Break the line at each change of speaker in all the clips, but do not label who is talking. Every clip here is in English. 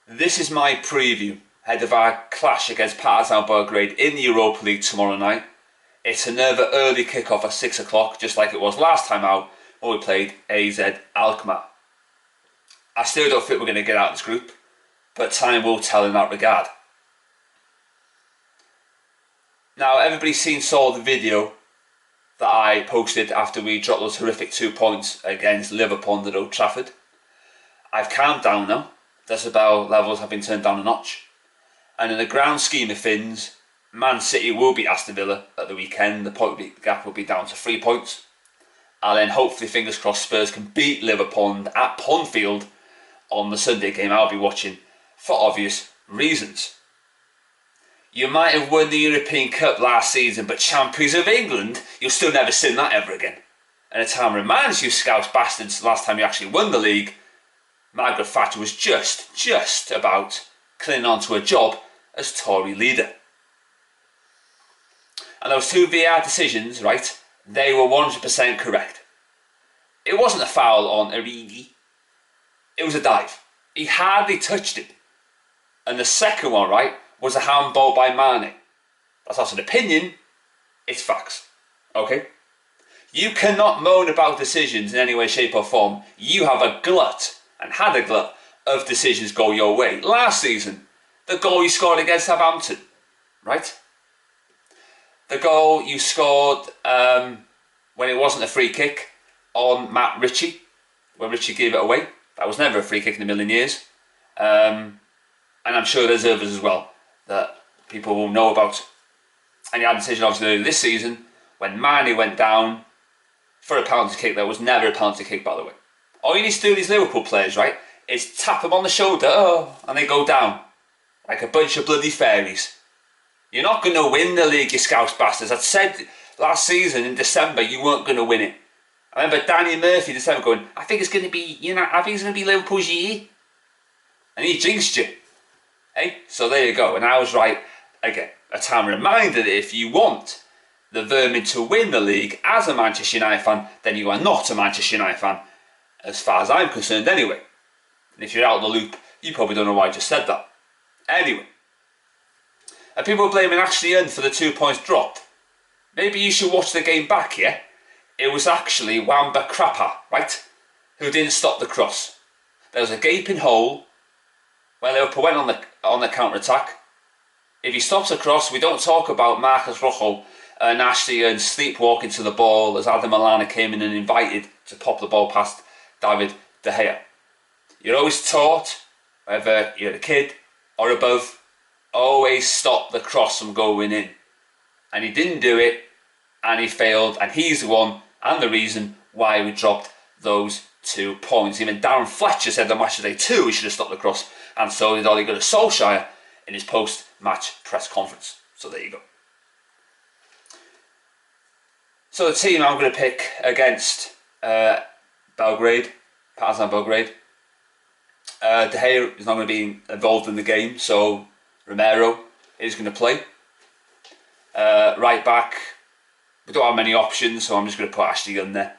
This is my preview ahead of our clash against Partizan Belgrade in the Europa League tomorrow night. It's another early kick-off at 6 o'clock, just like it was last time out when we played AZ Alkmaar. I still don't think we're going to get out of this group, but time will tell in that regard. Now, everybody's saw the video that I posted after we dropped those horrific 2 points against Liverpool at Old Trafford. I've calmed down now. Decibel levels have been turned down a notch. And in the grand scheme of things, Man City will beat Aston Villa at the weekend. The gap will be down to 3 points. And then hopefully, fingers crossed, Spurs can beat Liverpool at Pondfield on the Sunday game I'll be watching for obvious reasons. You might have won the European Cup last season, but Champions of England, you'll still never sing that ever again. And the time reminds you, Scouse bastards, the last time you actually won the league, Margaret Thatcher was just about clinging on to a job as Tory leader. And those 2 VAR decisions, right, they were 100% correct. It wasn't a foul on Origi, it was a dive. He hardly touched it. And the second one, right, was a handball by Mane. That's not an opinion, it's facts. Okay? You cannot moan about decisions in any way, shape or form. You have a glut, and had a glut, of decisions go your way. Last season, the goal you scored against Southampton, right? The goal you scored when it wasn't a free kick on Matt Ritchie, when Ritchie gave it away. That was never a free kick in a million years. And I'm sure there's others as well that people will know about. And you had a decision obviously earlier this season when Mane went down for a penalty kick that was never a penalty kick, by the way. All you need to do with these Liverpool players, right, is tap them on the shoulder, and they go down like a bunch of bloody fairies. You're not going to win the league, you Scouse bastards. I said last season in December you weren't going to win it. I remember Danny Murphy in December going, I think it's going to be, I think it's going to be Liverpool's year. And he jinxed you. Hey, so there you go. And I was right again. A time reminder that if you want the Vermin to win the league as a Manchester United fan, then you are not a Manchester United fan, as far as I'm concerned anyway. And if you're out of the loop, you probably don't know why I just said that. Anyway. And people are blaming Ashley Young for the 2 points dropped. Maybe you should watch the game back, yeah? It was actually Wamba Krapa, right? Who didn't stop the cross. There was a gaping hole when Liverpool went on the counter-attack. If he stops a cross, we don't talk about Marcus Rojo and Ashley Young sleepwalking to the ball as Adam Lallana came in and invited to pop the ball past David De Gea. You're always taught, whether you're a kid or above, always stop the cross from going in. And he didn't do it, and he failed, and he's the one and the reason why we dropped those 2 points. Even Darren Fletcher said on Match of Day 2 we should have stopped the cross, and so did Ole Gunnar Solskjaer in his post-match press conference. So there you go. So the team I'm going to pick against Belgrade, Partizan Belgrade, De Gea is not going to be involved in the game, so Romero is going to play. Right back, we don't have many options, so I'm just going to put Ashley Young there.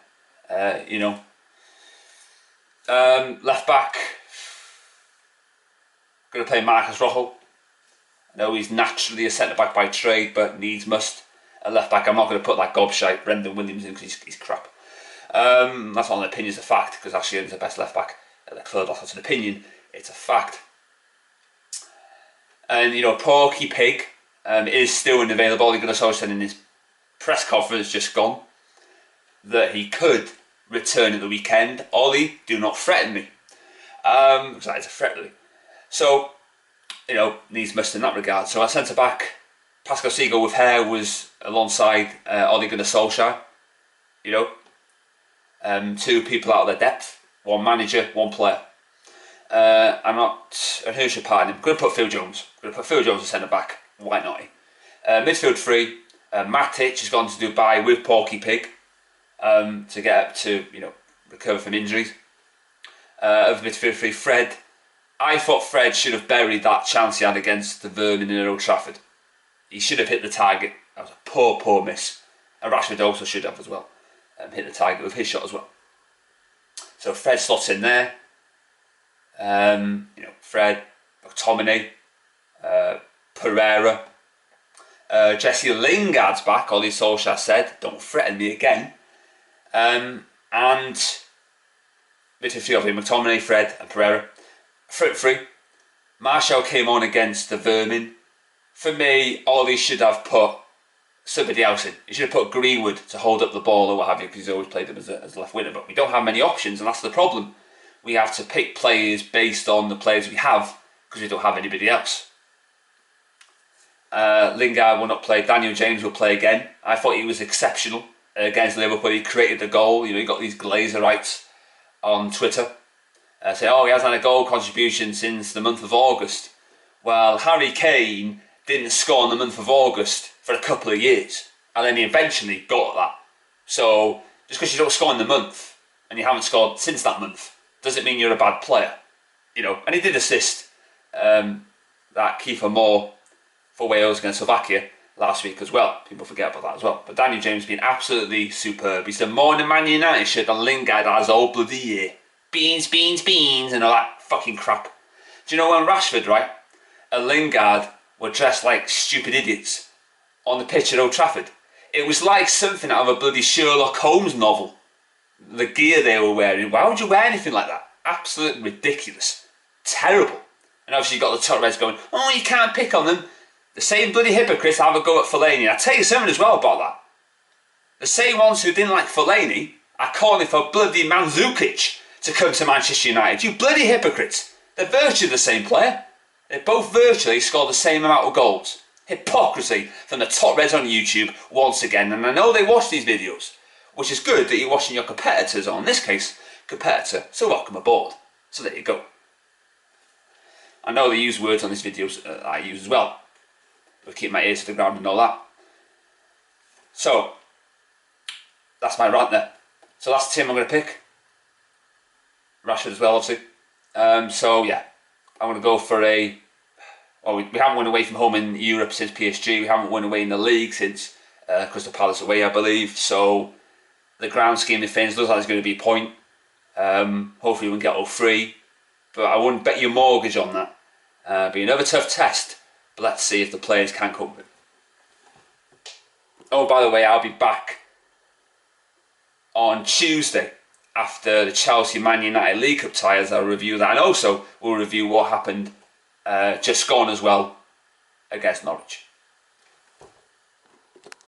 Left back, going to play Marcus Rojo. I know he's naturally a centre back by trade, but needs must. At left back, I'm not going to put that gobshite Brendan Williams in because he's crap. That's not an opinion, it's a fact, because Ashley Young's the best left back at the club. That's not an opinion, it's a fact. And Porky Pig is still unavailable. Ole Gunnar Solskjaer in his press conference just gone that he could return at the weekend. Ollie, do not threaten me. Because that is a threat, really. So, needs must in that regard. So our centre back, Pascal Siegel with hair, was alongside Ole Gunnar Solskjaer. 2 people out of their depth, 1 manager, 1 player. And who should partner him? I'm going to put Phil Jones. I'm going to put Phil Jones as centre back. Why not? Midfield 3. Matic has gone to Dubai with Porky Pig to get up to recover from injuries. Over midfield 3, Fred. I thought Fred should have buried that chance he had against the Vermin in Old Trafford. He should have hit the target. That was a poor miss. And Rashford also should have as well. Hit the target with his shot as well. So Fred slots in there. Fred, McTominay, Pereira, Jesse Lingard's back, Ollie Solskjaer said, don't threaten me again. And midfield three, McTominay, Fred and Pereira. Front three, Martial came on against the Vermin. For me, Ollie should have put somebody else in. He should have put Greenwood to hold up the ball or what have you, because he's always played him as a left winger. But we don't have many options, and that's the problem. We have to pick players based on the players we have, because we don't have anybody else. Lingard will not play. Daniel James will play again. I thought he was exceptional against Liverpool. He created the goal. You know, he got these Glazerites on Twitter saying, oh, he hasn't had a goal contribution since the month of August. Well, Harry Kane didn't score in the month of August for a couple of years, and then he eventually got that. So just because you don't score in the month and you haven't scored since that month doesn't mean you're a bad player, you know. And he did assist that Kiefer Moore for Wales against Slovakia last week as well. People forget about that as well. But Daniel James has been absolutely superb. He's done more in the Man United shirt than Lingard has all bloody year. Beans, beans, beans, and all that fucking crap. Do you know when Rashford, right, and Lingard were dressed like stupid idiots on the pitch at Old Trafford? It was like something out of a bloody Sherlock Holmes novel. The gear they were wearing. Why would you wear anything like that? Absolutely ridiculous. Terrible. And obviously you've got the top reds going, oh, you can't pick on them. The same bloody hypocrites have a go at Fellaini. I'll tell you something as well about that. The same ones who didn't like Fellaini are calling for bloody Mandzukic to come to Manchester United. You bloody hypocrites. They're virtually the same player. They both virtually scored the same amount of goals. Hypocrisy from the top reds on YouTube once again. And I know they watch these videos, which is good that you're watching your competitors, or in this case, competitor. So welcome aboard. So there you go. I know they use words on these videos I use as well. But keep my ears to the ground and all that. So, that's my rant there. So that's the team I'm going to pick. Rashford as well, obviously. So yeah, I'm going to go for a... Well, we haven't won away from home in Europe since PSG. We haven't won away in the league since Crystal Palace away, I believe. So the ground scheme of things looks like there's going to be a point. Hopefully we can get all three. But I wouldn't bet your mortgage on that. Be another tough test. But let's see if the players can cope with it. Oh, by the way, I'll be back on Tuesday after the Chelsea Man United League Cup tie, as I'll review that, and also we'll review what happened just gone as well against Norwich.